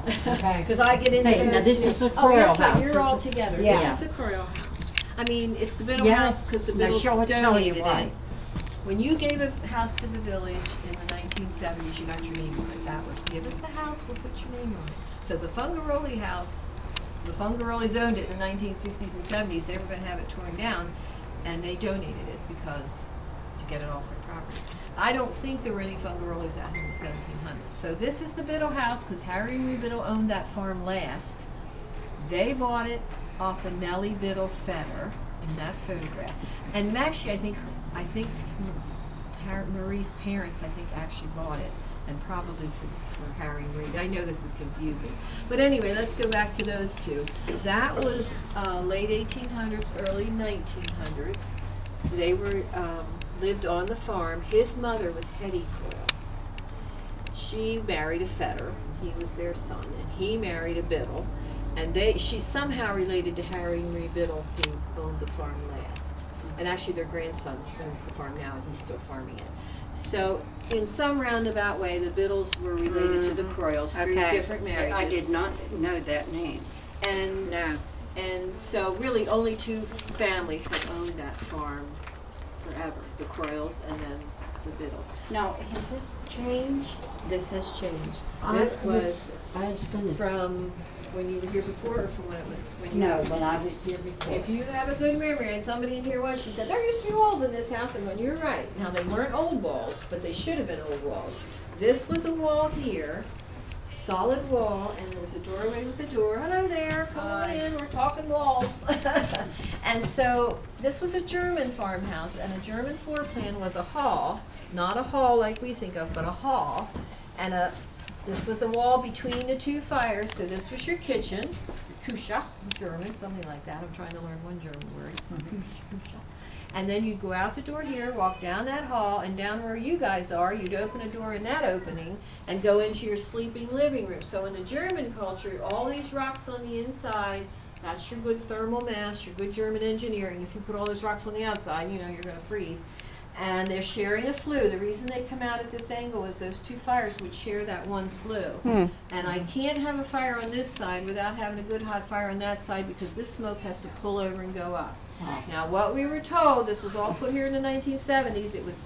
Oh, okay. Because I get into Hey, those now this too. is a Oh, Croyle that's right, house. you're This all is- together. yeah. This is the Croyle house. I mean, it's the Biddle Yeah. house because the Now, Biddles she'll tell you donated why. it. When you gave a house to the village in the 1970s, you got your name on it. That was, give us a house, we'll put your name on it. So the Fungaroli house, the Fungarolis owned it in the 1960s and 70s. They were going to have it torn down, and they donated it because to get it off their property. I don't think there were any Fungarolis out here in the 1700s. So this is the Biddle house because Harry and Marie Biddle owned that farm last. They bought it off of Nellie Biddle Fetter in that photograph. And actually, I think Marie's parents, actually bought it, and probably for Harry and Marie. I know this is confusing. But anyway, let's go back to those two. That was late 1800s, early 1900s. They were lived on the farm. His mother was Hetty Croyle. She married a Fetter, and he was their son, and he married a Biddle. And she's somehow related to Harry and Marie Biddle, who owned the farm last. And actually their grandson owns the farm now, and he's still farming it. So in some roundabout way, the Biddles were related to the Croyles through different marriages. I did not know that name. And No. and so really only two families have owned that farm forever, the Croyles and then the Biddles. Now, has this changed? This has changed. I This was was gonna from when you were here before, or from when it was when you No, were when I was here before. If you have a good memory, and somebody in here once, she said, there used to be walls in this house, I'm going, you're right. Now, they weren't old walls, but they should have been old walls. This was a wall here, solid wall, and there was a doorway with a door. Hello there, come on in, we're talking walls. And so, this was a German farmhouse, and a German floor plan was a hall, not a hall like we think of, but a hall, and this was a wall between the two fires, so this was your kitchen, Küche, German, something like that. I'm trying to learn one German word. Küche. And then you'd go out the door here, walk down that hall, and down where you guys are, you'd open a door in that opening and go into your sleeping living room. So in the German culture, all these rocks on the inside, that's your good thermal mass, your good German engineering. If you put all those rocks on the outside, you know you're going to freeze. And they're sharing a flue. The reason they come out at this angle is those two fires would share that one flue. And I can't have a fire on this side without having a good hot fire on that side because this smoke has to pull over and go up. Wow. Now, what we were told, this was all put here in the 1970s, it was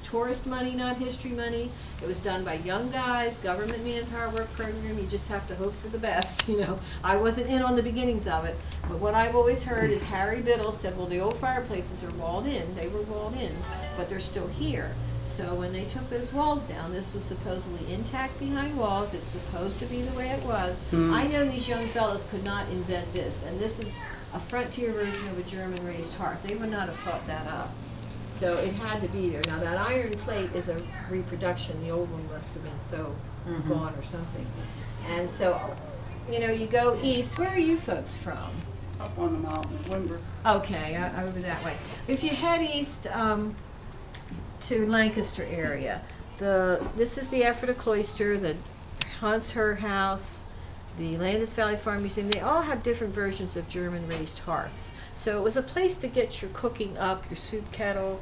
tourist money, not history money. It was done by young guys, government manpower work program. You just have to hope for the best, you know. I wasn't in on the beginnings of it, but what I've always heard is Harry Biddle said, well, the old fireplaces are walled in. They were walled in, but they're still here. So when they took those walls down, this was supposedly intact behind walls. It's supposed to be the way it was. I know these young fellows could not invent this, and this is a frontier version of a German raised hearth. They would not have thought that up. So it had to be there. Now that iron plate is a reproduction. The old one must have been so gone or something. And so, you know, you go east. Where are you folks from? Up on the mountain, Wimber. Okay, over that way. If you head east to Lancaster area, this is the Ephrata Cloister, the Hans Herr House, the Landis Valley Farm Museum. They all have different versions of German raised hearths. So it was a place to get your cooking up, your soup kettle.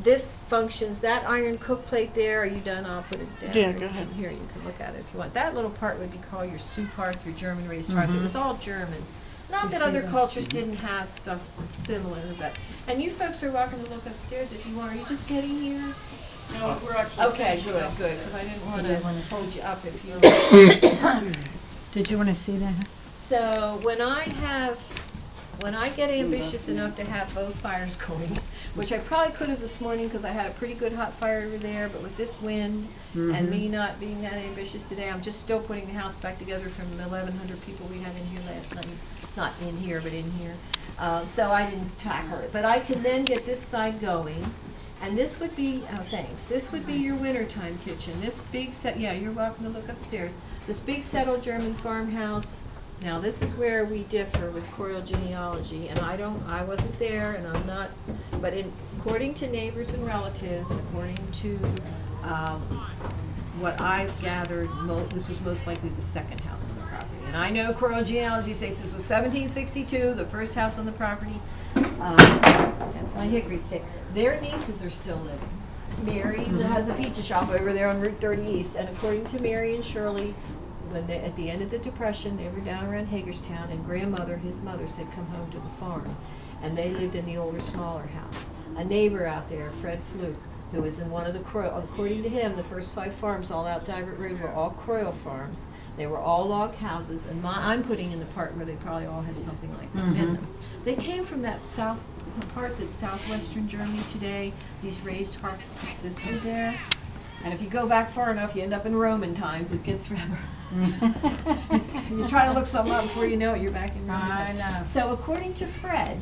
This functions, that iron cook plate there, are you done? I'll put it down. Yeah, go ahead. Here, you can look at it if you want. That little part would be called your soup hearth, your German raised hearth. It was all German. Not that other cultures didn't have stuff similar, but, and you folks are welcome to look upstairs if you want. Are you just getting here? No, we're actually. Okay, good, because I didn't want to hold you up if you Did you want to see that? So when I get ambitious enough to have both fires going, which I probably could have this morning because I had a pretty good hot fire over there, but with this wind and me not being that ambitious today, I'm just still putting the house back together from the 1,100 people we had in here last night. Not in here, but in here. So I didn't tackle it. But I can then get this side going. And this would be, oh thanks, this would be your wintertime kitchen. This big set, yeah, you're welcome to look upstairs. This big settled German farmhouse. Now this is where we differ with Croyle genealogy, and I wasn't there, and I'm not, but according to neighbors and relatives, and according to what I've gathered, this was most likely the second house on the property. And I know Croyle genealogy says this was 1762, the first house on the property. That's my hickory stick. Their nieces are still living. Mary has a pizza shop over there on Route 30 East, and according to Mary and Shirley, when they, at the end of the Depression, they were down around Hagerstown, and grandmother, his mother, said, come home to the farm. And they lived in the older, smaller house. A neighbor out there, Fred Fluke, who was in one of the according to him, the first 5 farms all out Divert Road were all Croyle farms. They were all log houses, and I'm putting in the part where they probably all had something like this in them. They came from that the part that's southwestern Germany today. These raised hearths persisted there. And if you go back far enough, you end up in Roman times. It gets rather. You try to look something up before you know it, you're back in Roman I times. know. So according to Fred,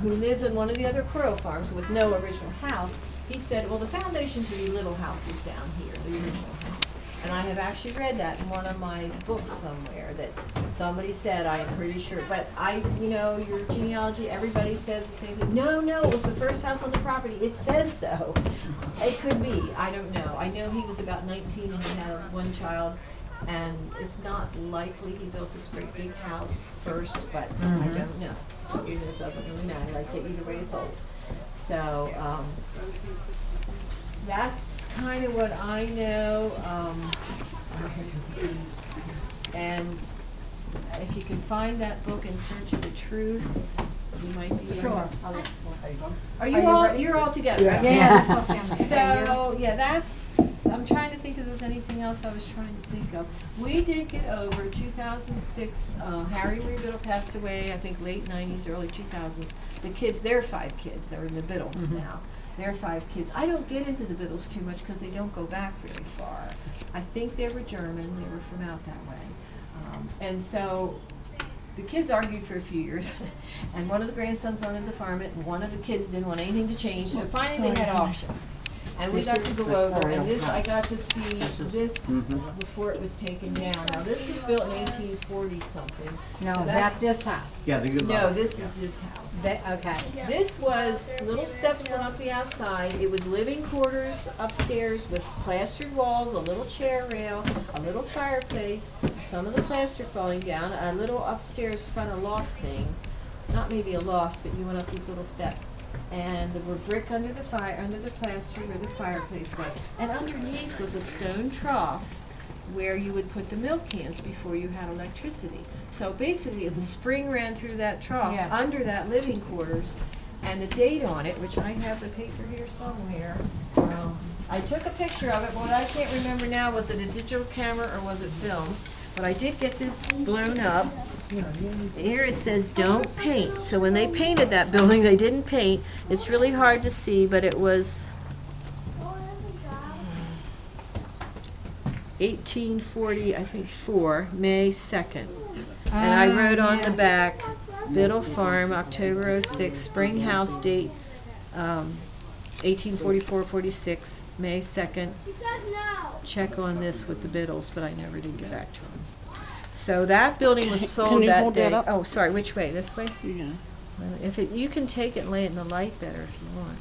who lives in one of the other Croyle farms with no original house, he said, well, the foundation for the little house was down here, the original house. And I have actually read that in one of my books somewhere, that somebody said, I am pretty sure, but your genealogy, everybody says the same thing. No, it was the first house on the property. It says so. It could be, I don't know. I know he was about 19 and he had one child, and it's not likely he built this great big house first, but I don't know. So even it doesn't really matter. I'd say either way it's old. So, that's kind of what I know. And if you can find that book, In Search of the Truth, you might be. Sure. Are you all? You're all together. Yeah. right? Yeah, this whole family. So yeah, that's. I'm trying to think if there's anything else I was trying to think of. We did get over 2006. Harry Marie Biddle passed away. I think late 90s, early 2000s. The kids, they're 5 kids. They're in the Biddles now. They're 5 kids. I don't get into the Biddles too much because they don't go back very far. I think they were German. They were from out that way. And so the kids argued for a few years, and one of the grandsons wanted to farm it, and one of the kids didn't want anything to change. So finally they had auction. And we got to go over, and this, I got to see this before it was taken down. Now, this was built in 1840 something. No, So is that this house? Yeah, the good No, one. this is this house. Okay. This was, little steps went up the outside. It was living quarters upstairs with plastered walls, a little chair rail, a little fireplace, some of the plaster falling down, a little upstairs front of loft thing. Not maybe a loft, but you went up these little steps. And there were brick under the plaster where the fireplace was. And underneath was a stone trough where you would put the milk cans before you had electricity. So basically, the spring ran through that trough Yes. under that living quarters, and the date on it, which I have the paper here somewhere. I took a picture of it, but what I can't remember now, was it a digital camera or was it film? But I did get this blown up. Here it says, don't paint. So when they painted that building, they didn't paint. It's really hard to see, but it was 1840, I think, 4, May 2nd. And I wrote on the back, Biddle Farm, October '06, spring house date, 1844-46, May 2nd. Check on this with the Biddles, but I never did get back to them. So that building was sold you that hold day. that up? Oh, sorry, which way? This way? Yeah. Well, if it, you can take it and lay it in the light better if you want,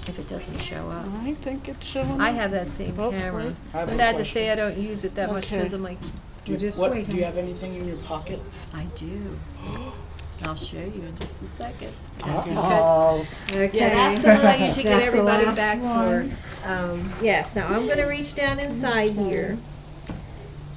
if it doesn't show up. I think it's showing. I have that same Oh, camera. wait. I have a Sad to question. say I don't use it that much Okay. because I'm like, Do We're just what, waiting. do you have anything in your pocket? I do. I'll show you in just a second. Oh, okay. Yeah, that's the one I usually get That's the everybody last back one. for. Yes, now I'm gonna reach down inside here.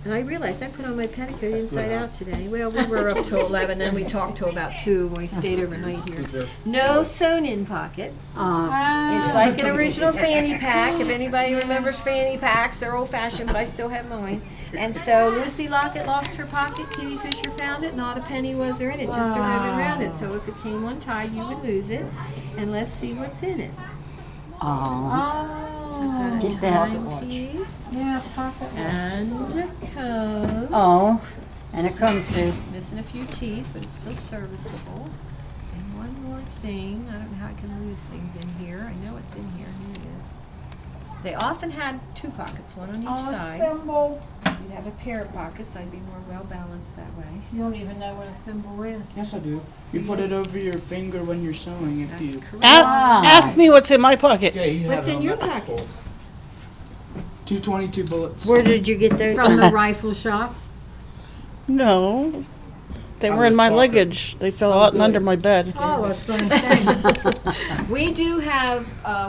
And I realized I put on my petticoat inside out today. Well, we were up till 11, then we talked till about 2 when we stayed overnight here. No sewn-in pocket. It's like an original fanny pack. If anybody remembers fanny packs, they're old-fashioned, but I still have mine. And so Lucy Lockett lost her pocket. Kitty Fisher found it. Not a penny was there in it, just a ribbon around it. So if it came untied, you would lose it. And let's see what's in it. I've got a Get that. timepiece Yeah, pocket. and a comb. Oh, and a comb too. Missing a few teeth, but it's still serviceable. And one more thing. I don't know how I can lose things in here. I know it's in here. Here it is. They often had 2 pockets, one on each side. Thimble. You'd have a pair of pockets. I'd be more well balanced that way. You don't even know what a thimble is. Yes, I do. You put it over your finger when you're sewing it. That's You. correct. Ask me what's in my pocket. Yeah, you What's have it in on your that pocket? fold. 222 bullets. Where did you get those? From the rifle shop. No. They were in my luggage. They fell out and under my bed. Oh, I was gonna say, We do have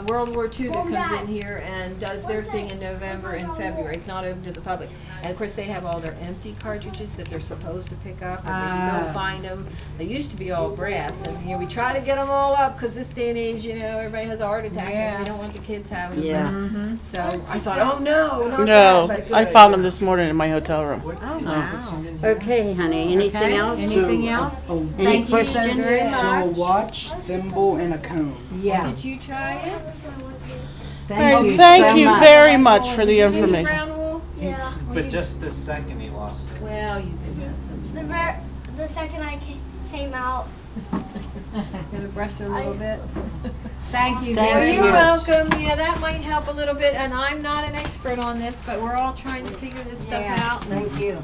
World War II that comes in here and does their thing in November and February. It's not open to the public. And of course, they have all their empty cartridges that they're supposed to pick up, and they still find them. They used to be all brass, and here we try to get them all up because this day and age, you know, everybody has a heart attack, and we don't want the kids having them. Yeah. So I thought, oh no, not No, that. But I good. found them this morning in my hotel room. Oh wow. Okay, honey, anything okay, else? anything else? Oh, Any Thank you so questions? very so a much. watch, thimble, and a comb. Yes. Did you try it? Well, you thank so you much. very much for the Did you use information. brown wool? Yeah. But just the second he lost it. Well, you did miss them. The second I came out. Gonna brush it a little bit. Thank you Thank very You're much. welcome. Yeah, that might help a little bit. And I'm not an expert on this, but we're all trying to figure this stuff Yeah. out. Thank you.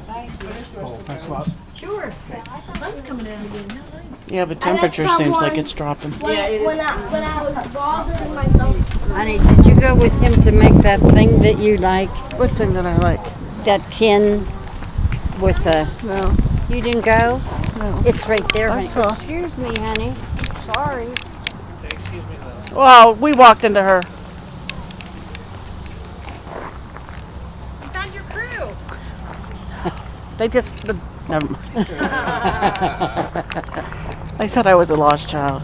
Sure. The sun's coming out again. How nice. Yeah, but temperature seems like it's dropping. Yeah, it is. When I was bothering myself. Honey, did you go with him to make that thing that you like? What thing that I like? That tin with the, No, you didn't go? no. It's right there, I honey. saw. Excuse me, honey. Sorry. Say, excuse me, though. Well, we walked into her. You found your crew. They just, never mind. I said I was a lost child.